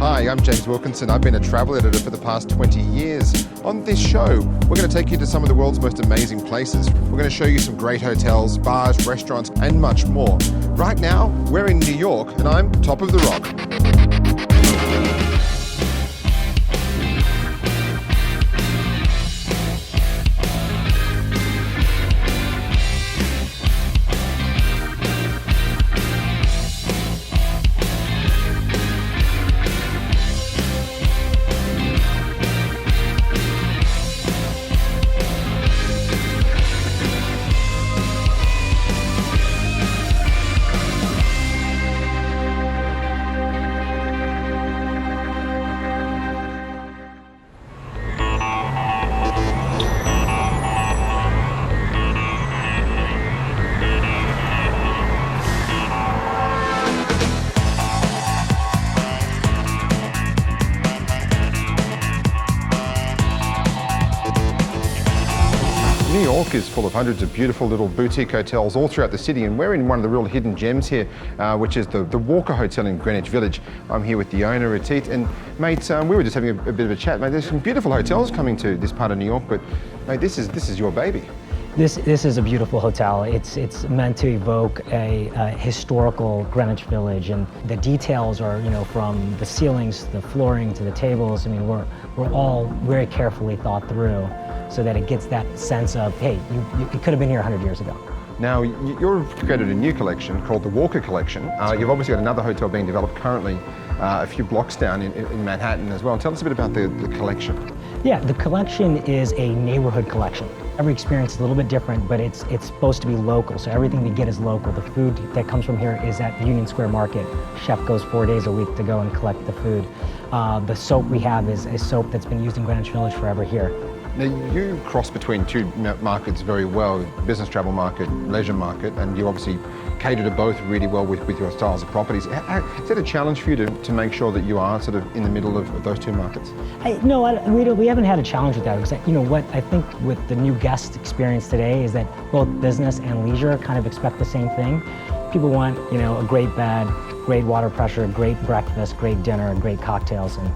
Hi, I'm James Wilkinson. I've been a travel editor for the past 20 years. On this show, we're going to take you to some of the world's most amazing places. We're going to show you some great hotels, bars, restaurants, and much more. Right now, we're in New York, and I'm top of the rock. New York is full of hundreds of beautiful little boutique hotels all throughout the city, and we're in one of the real hidden gems here, which is the Walker Hotel in Greenwich Village. I'm here with the owner, Atit, and mate, we were just having a bit of a chat. Mate, there's some beautiful hotels coming to this part of New York, but mate, this is your baby. This is a beautiful hotel. It's meant to evoke a historical Greenwich Village, and the details are, from the ceilings, the flooring, to the tables. I mean, we're all very carefully thought through, so that it gets that sense of, hey, it could have been here 100 years ago. Now, you've created a new collection called the Walker Collection. You've obviously got another hotel being developed currently a few blocks down in Manhattan as well. Tell us a bit about the collection. Yeah, the collection is a neighborhood collection. Every experience is a little bit different, but it's supposed to be local, so everything we get is local. The food that comes from here is at Union Square Market. Chef goes 4 days a week to go and collect the food. The soap we have is a soap that's been used in Greenwich Village forever here. Now, you cross between two markets very well, business travel market, leisure market, and you obviously cater to both really well with your styles of properties. Is that a challenge for you to make sure that you are sort of in the middle of those two markets? No, we haven't had a challenge with that, because what I think with the new guest experience today is that both business and leisure kind of expect the same thing. People want, a great bed, great water pressure, great breakfast, great dinner, great cocktails, and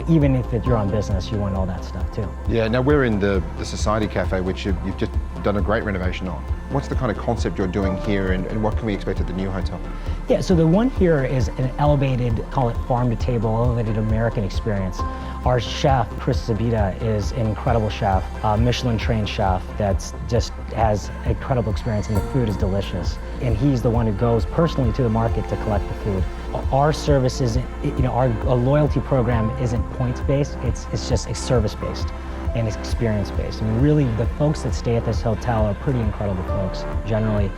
even if you're on business, you want all that stuff too. Yeah, now we're in the Society Cafe, which you've just done a great renovation on. What's the kind of concept you're doing here, and what can we expect at the new hotel? Yeah, so the one here is an elevated, call it farm-to-table, elevated American experience. Our chef, Chris Zabita, is an incredible chef, a Michelin-trained chef that just has incredible experience, and the food is delicious. And he's the one who goes personally to the market to collect the food. Our service isn't, our loyalty program isn't points-based, it's just service-based and it's experience-based. I mean, really, the folks that stay at this hotel are pretty incredible folks, generally.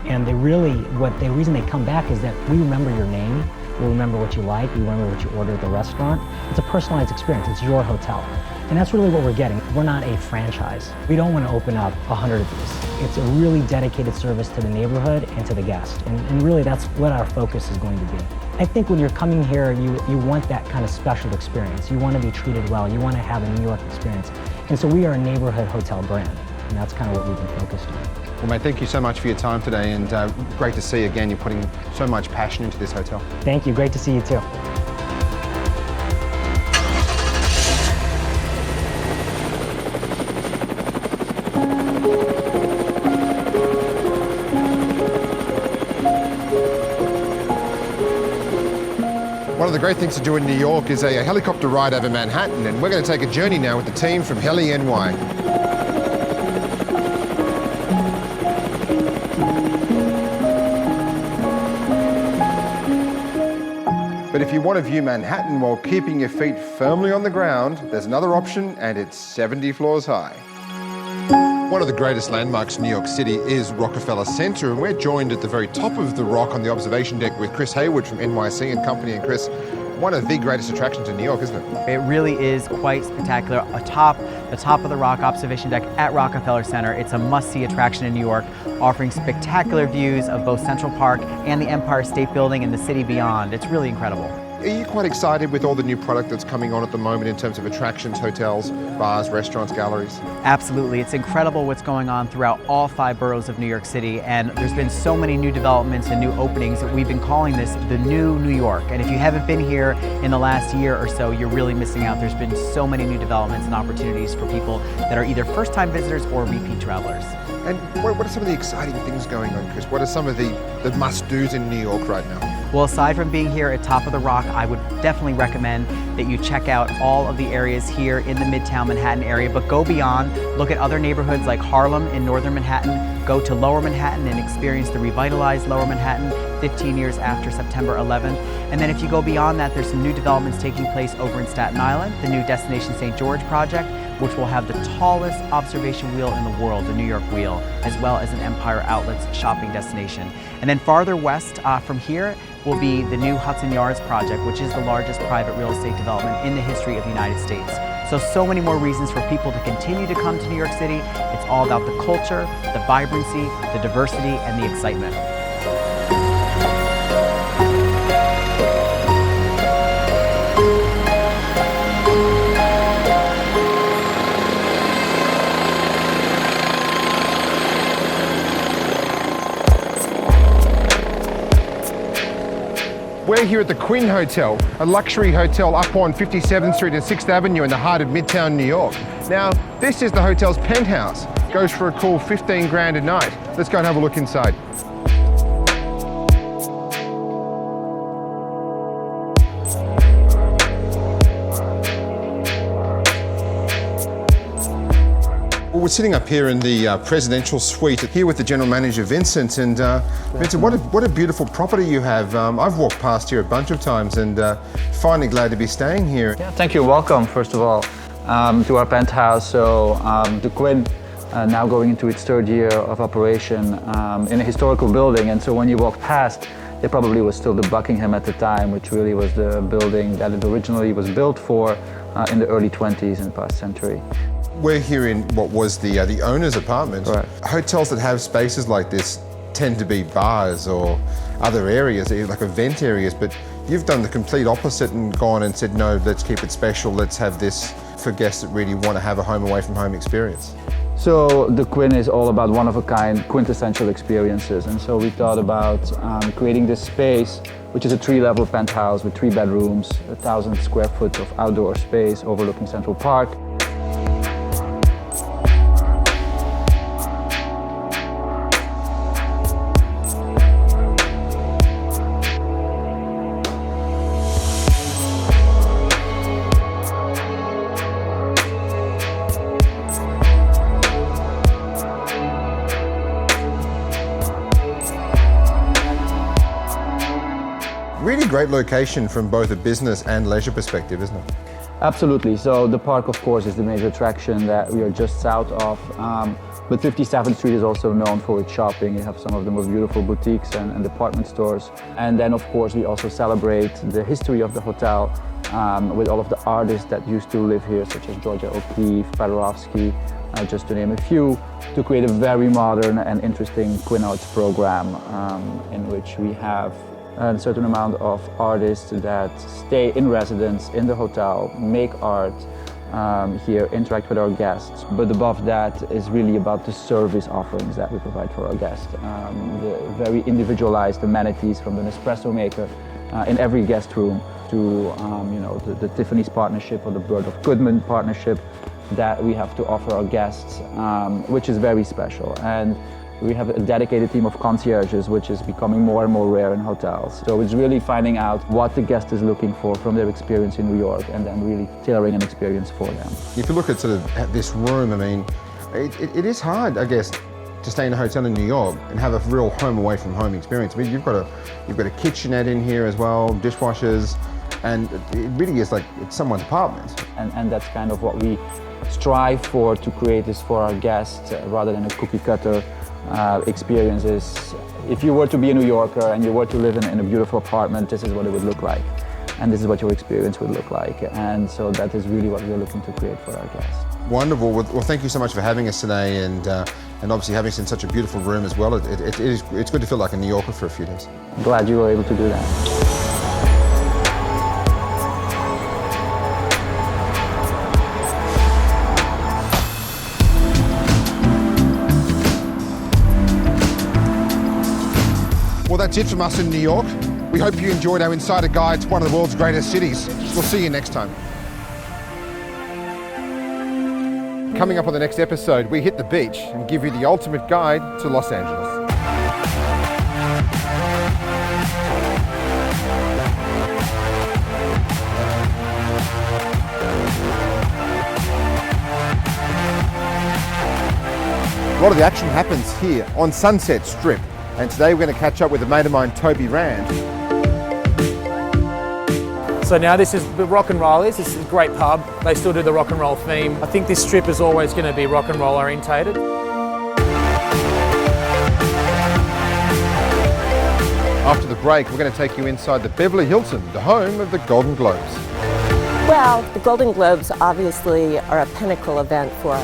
And the reason they come back is that we remember your name, we remember what you like, we remember what you order at the restaurant. It's a personalized experience, it's your hotel. And that's really what we're getting. We're not a franchise. We don't want to open up 100 of these. It's a really dedicated service to the neighborhood and to the guest. And really, that's what our focus is going to be. I think when you're coming here, you want that kind of special experience. You want to be treated well. You want to have a New York experience. And so we are a neighborhood hotel brand. And that's kind of what we've been focused on. Well, mate, thank you so much for your time today, and great to see again. You're putting so much passion into this hotel. Thank you. Great to see you too. One of the great things to do in New York is a helicopter ride over Manhattan, and we're going to take a journey now with the team from Heli NY. But if you want to view Manhattan while keeping your feet firmly on the ground, there's another option, and it's 70 floors high. One of the greatest landmarks in New York City is Rockefeller Center, and we're joined at the very top of the rock on the observation deck with Chris Haywood from NYC and Company. And Chris, one of the greatest attractions in New York, isn't it? It really is quite spectacular. Atop the top of the rock observation deck at Rockefeller Center, it's a must-see attraction in New York, offering spectacular views of both Central Park and the Empire State Building and the city beyond. It's really incredible. Are you quite excited with all the new product that's coming on at the moment in terms of attractions, hotels, bars, restaurants, galleries? Absolutely. It's incredible what's going on throughout all 5 boroughs of New York City, and there's been so many new developments and new openings that we've been calling this the new New York. And if you haven't been here in the last year or so, you're really missing out. There's been so many new developments and opportunities for people that are either first-time visitors or repeat travelers. And what are some of the exciting things going on, Chris? What are some of the must-dos in New York right now? Well, aside from being here at Top of the Rock, I would definitely recommend that you check out all of the areas here in the Midtown Manhattan area, but go beyond. Look at other neighborhoods like Harlem in northern Manhattan. Go to Lower Manhattan and experience the revitalized Lower Manhattan 15 years after September 11th. And then if you go beyond that, there's some new developments taking place over in Staten Island, the new Destination St. George project, which will have the tallest observation wheel in the world, the New York Wheel, as well as an Empire Outlets shopping destination. And then farther west from here will be the new Hudson Yards project, which is the largest private real estate development in the history of the United States. So many more reasons for people to continue to come to New York City. It's all about the culture, the vibrancy, the diversity, and the excitement. We're here at the Quin Hotel, a luxury hotel up on 57th Street and 6th Avenue in the heart of Midtown New York. Now, this is the hotel's penthouse. Goes for a cool 15 grand a night. Let's go and have a look inside. Well, we're sitting up here in the presidential suite here with the general manager, Vincent. And Vincent, what a beautiful property you have. I've walked past here a bunch of times and finally glad to be staying here. Yeah, thank you. Welcome, first of all, to our penthouse. So the Quin, now going into its 3rd year of operation in a historical building. And so when you walk past, it probably was still the Buckingham at the time, which really was the building that it originally was built for in the early 20s in the past century. We're here in what was the owner's apartment. Right. Hotels that have spaces like this tend to be bars or other areas, like event areas, but you've done the complete opposite and gone and said, no, let's keep it special. Let's have this for guests that really want to have a home away from home experience. So the Quin is all about one-of-a-kind, quintessential experiences. And so we thought about creating this space, which is a 3-level penthouse with 3 bedrooms, 1,000 square foot of outdoor space overlooking Central Park. Really great location from both a business and leisure perspective, isn't it? Absolutely. So the park, of course, is the major attraction that we are just south of. But 57th Street is also known for its shopping. You have some of the most beautiful boutiques and department stores. And then, of course, we also celebrate the history of the hotel with all of the artists that used to live here, such as Georgia O'Keeffe, Paderewski, just to name a few, to create a very modern and interesting Quin Arts program in which we have a certain amount of artists that stay in residence in the hotel, make art here, interact with our guests. But above that is really about the service offerings that we provide for our guests. The very individualized amenities from the Nespresso maker in every guest room to the Tiffany's partnership or the Bird of Goodman partnership that we have to offer our guests, which is very special. And we have a dedicated team of concierges, which is becoming more and more rare in hotels. So it's really finding out what the guest is looking for from their experience in New York and then really tailoring an experience for them. If you look at sort of at this room, I mean, it is hard, I guess, to stay in a hotel in New York and have a real home away from home experience. I mean, you've got a kitchenette in here as well, dishwashers, and it really is like it's someone's apartment. And that's kind of what we strive for, to create this for our guests rather than a cookie cutter experiences. If you were to be a New Yorker and you were to live in a beautiful apartment, this is what it would look like. And this is what your experience would look like. And so that is really what we're looking to create for our guests. Wonderful. Well, thank you so much for having us today and obviously having us in such a beautiful room as well. It's good to feel like a New Yorker for a few days. I'm glad you were able to do that. Well, that's it from us in New York. We hope you enjoyed our insider guide to one of the world's greatest cities. We'll see you next time. Coming up on the next episode, we hit the beach and give you the ultimate guide to Los Angeles. A lot of the action happens here on Sunset Strip, and today we're going to catch up with a mate of mine, Toby Rand. So now this is the Rock and Rollers. This is a great pub. They still do the rock and roll theme. I think this strip is always going to be rock and roll orientated. After the break, we're going to take you inside the Beverly Hilton, the home of the Golden Globes. Well, the Golden Globes obviously are a pinnacle event for